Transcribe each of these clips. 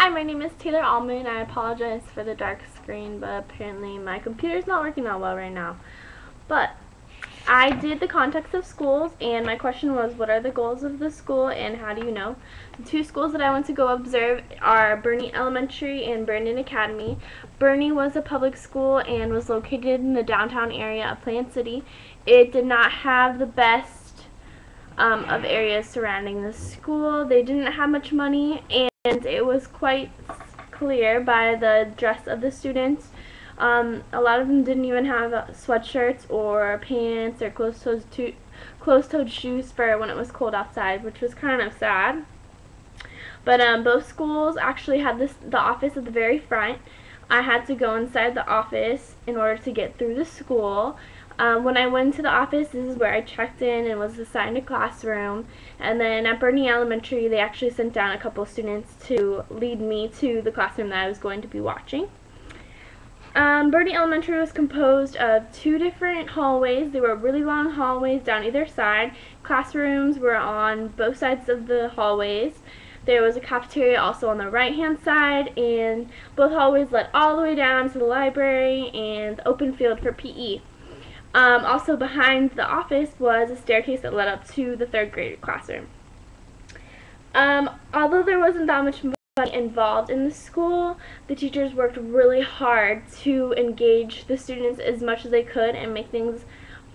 Hi, my name is Taylor Allman. I apologize for the dark screen, but apparently my computer's not working out well right now. But I did the context of schools, and my question was, what are the goals of the school and how do you know? The two schools that I went to go observe are Boerne Elementary and Brandon Academy. Boerne was a public school and was located in the downtown area of Plant City. It did not have the best of areas surrounding the school. They didn't have much money, and it was quite clear by the dress of the students. A lot of them didn't even have sweatshirts or pants or closed-toed shoes for when it was cold outside, which was kind of sad. But both schools actually had the office at the very front. I had to go inside the office in order to get through the school. When I went to the office, this is where I checked in and was assigned a classroom. And then at Boerne Elementary, they actually sent down a couple of students to lead me to the classroom that I was going to be watching. Boerne Elementary was composed of two different hallways. They were really long hallways down either side. Classrooms were on both sides of the hallways. There was a cafeteria also on the right-hand side, and both hallways led all the way down to the library and the open field for PE. Also behind the office was a staircase that led up to the third grade classroom. Although there wasn't that much money involved in the school, the teachers worked really hard to engage the students as much as they could and make things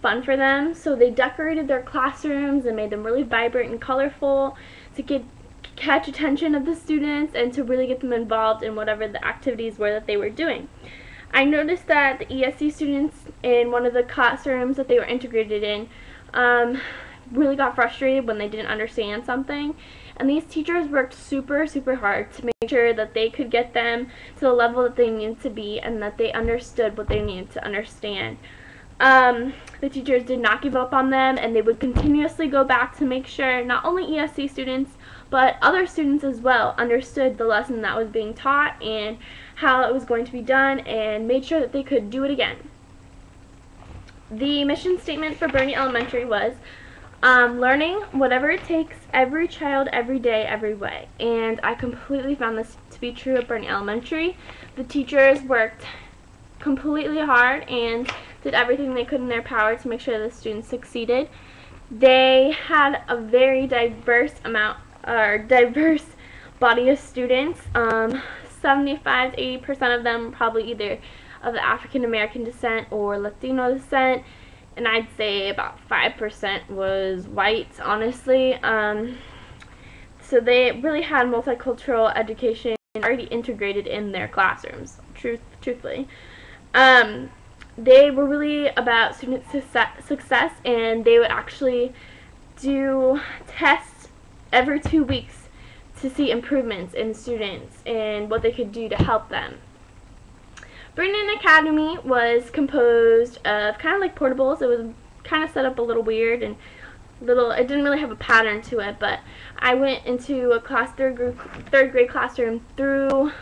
fun for them. So they decorated their classrooms and made them really vibrant and colorful to catch attention of the students and to really get them involved in whatever the activities were that they were doing. I noticed that the ESC students in one of the classrooms that they were integrated in really got frustrated when they didn't understand something. And these teachers worked super hard to make sure that they could get them to the level that they needed to be and that they understood what they needed to understand. The teachers did not give up on them, and they would continuously go back to make sure not only ESC students but other students as well understood the lesson that was being taught and how it was going to be done, and made sure that they could do it again. The mission statement for Boerne Elementary was learning whatever it takes, every child, every day, every way. And I completely found this to be true at Boerne Elementary. The teachers worked completely hard and did everything they could in their power to make sure the students succeeded. They had a very diverse body of students. 75 to 80% of them probably either of the African American descent or Latino descent, and I'd say about 5% was white, honestly. So they really had multicultural education already integrated in their classrooms, truthfully. They were really about student success, and they would actually do tests every 2 weeks to see improvements in students and what they could do to help them. Brandon Academy was composed of kind of like portables. It was kind of set up a little weird and it didn't really have a pattern to it, but I went into a third grade classroom through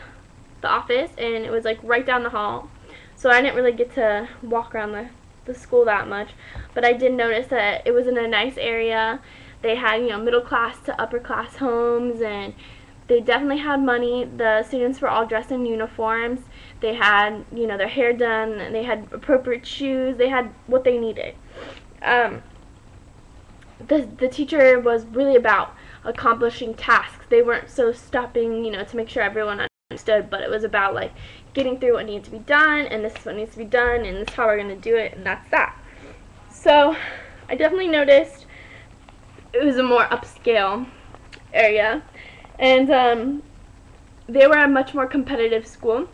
the office, and it was like right down the hall. So I didn't really get to walk around the school that much, but I did notice that it was in a nice area. They had, middle class to upper class homes, and they definitely had money. The students were all dressed in uniforms. They had, their hair done, and they had appropriate shoes. They had what they needed. The teacher was really about accomplishing tasks. They weren't so stopping, to make sure everyone understood, but it was about like getting through what needed to be done, and this is what needs to be done, and this is how we're going to do it, and that's that. So I definitely noticed it was a more upscale area, and they were a much more competitive school.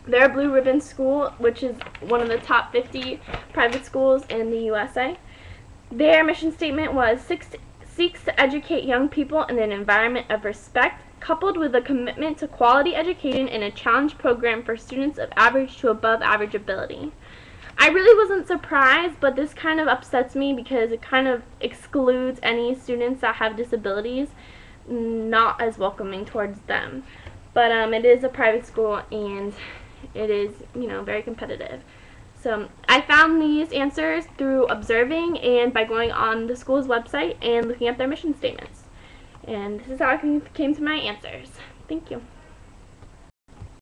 They're a Blue Ribbon school, which is one of the top 50 private schools in the USA. Their mission statement was seeks to educate young people in an environment of respect, coupled with a commitment to quality education and a challenge program for students of average to above average ability. I really wasn't surprised, but this kind of upsets me because it kind of excludes any students that have disabilities, not as welcoming towards them. But it is a private school, and it is, very competitive. So I found these answers through observing and by going on the school's website and looking at their mission statements. And this is how I came to my answers. Thank you.